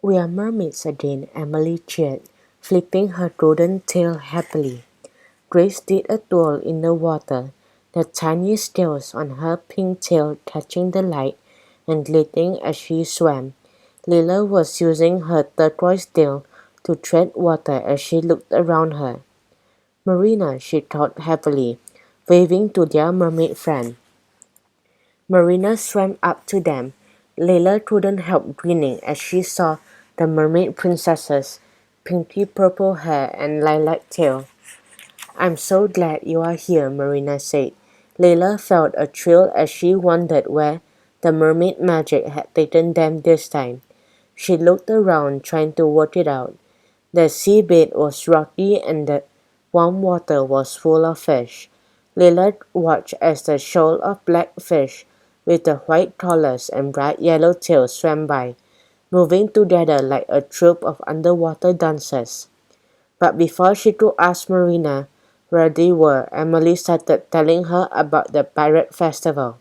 We are mermaids again, Emily cheered, flipping her golden tail happily. Grace did a twirl in the water, the tiny scales on her pink tail catching the light and glittering as she swam. Lila was using her turquoise tail to tread water as she looked around her. Marina, she thought heavily, waving to their mermaid friend. Marina swam up to them. Layla couldn't help grinning as she saw the mermaid princess's pinky purple hair and lilac tail. I'm so glad you are here, Marina said. Layla felt a thrill as she wondered where the mermaid magic had taken them this time. She looked around trying to work it out. The seabed was rocky and the warm water was full of fish. Layla watched as the shoal of black fish with the white collars and bright yellow tails swam by, moving together like a troupe of underwater dancers. But before she could ask Marina where they were, Emily started telling her about the pirate festival.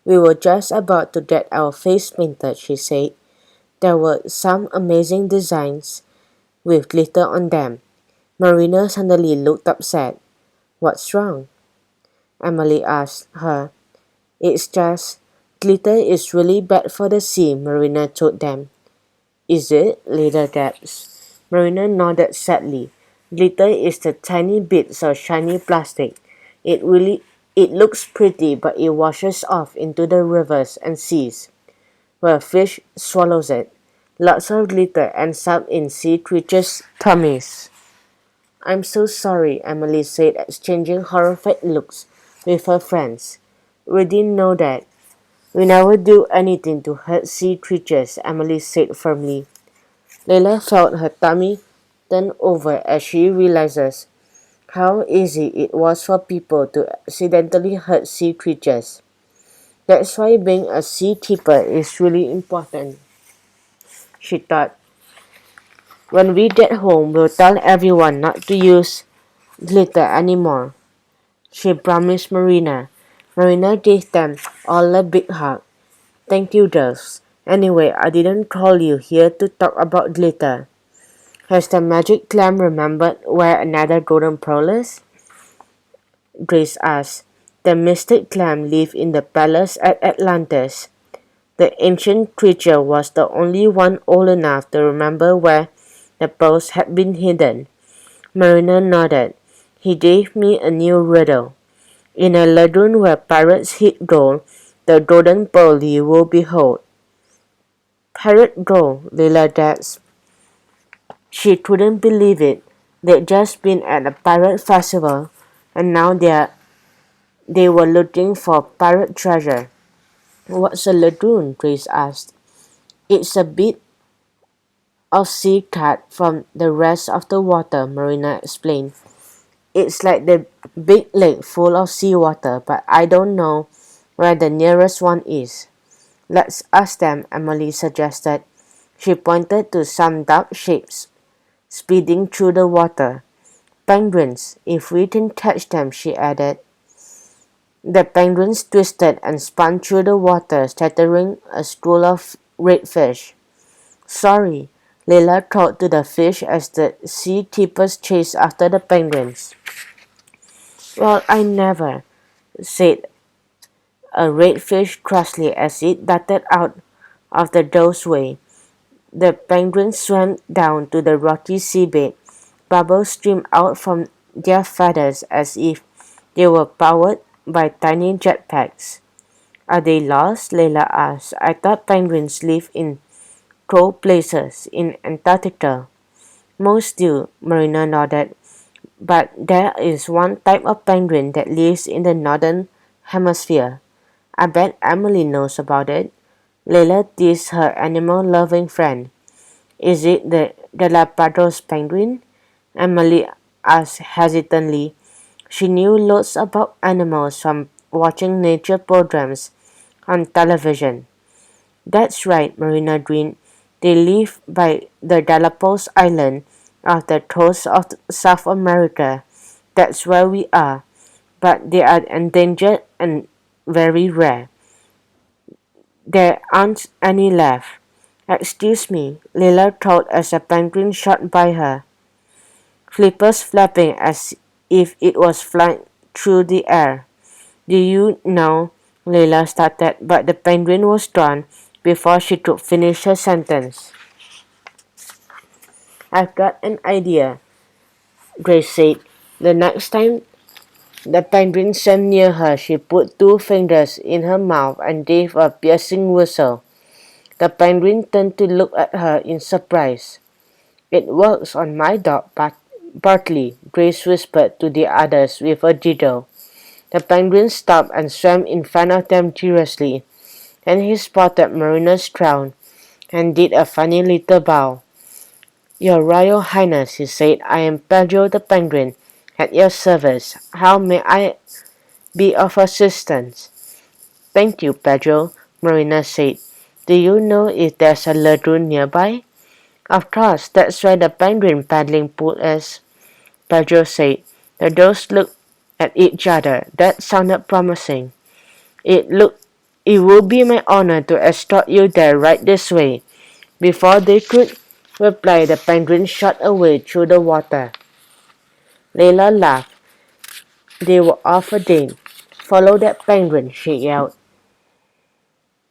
We were just about to get our face painted, she said. There were some amazing designs with glitter on them. Marina suddenly looked upset. What's wrong? Emily asked her. It's just, glitter is really bad for the sea, Marina told them. Is it? Lila gasped. Marina nodded sadly. Glitter is the tiny bits of shiny plastic. It looks pretty, but it washes off into the rivers and seas, where fish swallows it. Lots of glitter ends up in sea creatures' tummies. I'm so sorry, Emily said, exchanging horrified looks with her friends. We didn't know that. We never do anything to hurt sea creatures, Emily said firmly. Layla felt her tummy turn over as she realizes how easy it was for people to accidentally hurt sea creatures. That's why being a sea keeper is really important, she thought. When we get home, we'll tell everyone not to use glitter anymore, she promised Marina. Marina gave them all a big hug. Thank you, girls. Anyway, I didn't call you here to talk about glitter. Has the magic clam remembered where another golden pearl is? Grace asked. The mystic clam lived in the palace at Atlantis. The ancient creature was the only one old enough to remember where the pearls had been hidden. Marina nodded. He gave me a new riddle. In a lagoon where pirates hid gold, the golden pearl you will behold. Pirate gold, Lila gasped. She couldn't believe it. They'd just been at a pirate festival, and now they were looking for pirate treasure. What's a lagoon? Grace asked. It's a bit of sea cut from the rest of the water, Marina explained. It's like the big lake full of seawater, but I don't know where the nearest one is. Let's ask them, Emily suggested. She pointed to some dark shapes speeding through the water. Penguins, if we can catch them, she added. The penguins twisted and spun through the water, scattering a school of red fish. Sorry, Leila called to the fish as the sea keepers chased after the penguins. Well, I never, said a red fish crossly as it darted out of the doorway. The penguins swam down to the rocky seabed. Bubbles streamed out from their feathers as if they were powered by tiny jetpacks. Are they lost? Layla asked. I thought penguins live in cold places in Antarctica. Most do, Marina nodded. But there is one type of penguin that lives in the northern hemisphere. I bet Emily knows about it. Layla teased her animal-loving friend. Is it the Galapagos penguin? Emily asked hesitantly. She knew lots about animals from watching nature programs on television. That's right, Marina grinned. They live by the Galapagos Island off the coast of South America. That's where we are. But they are endangered and very rare. There aren't any left. "Excuse me," Leila thought as a penguin shot by her, flippers flapping as if it was flying through the air. "Do you know," Leila started, but the penguin was gone before she could finish her sentence. "I've got an idea," Grace said. The next time the penguin swam near her, she put two fingers in her mouth and gave a piercing whistle. The penguin turned to look at her in surprise. "It works on my dog, Bartley," Grace whispered to the others with a giggle. The penguin stopped and swam in front of them curiously. Then he spotted Marina's crown and did a funny little bow. "Your Royal Highness," he said, "I am Pedro the Penguin, at your service. How may I be of assistance?" "Thank you, Pedro," Marina said. "Do you know if there's a lagoon nearby?" "Of course, that's where the penguin paddling pool is," Pedro said. The girls looked at each other. That sounded promising. It would be my honor to escort you there right this way." Before they could reply, the penguin shot away through the water. Leila laughed. "They were off again. Follow that penguin," she yelled.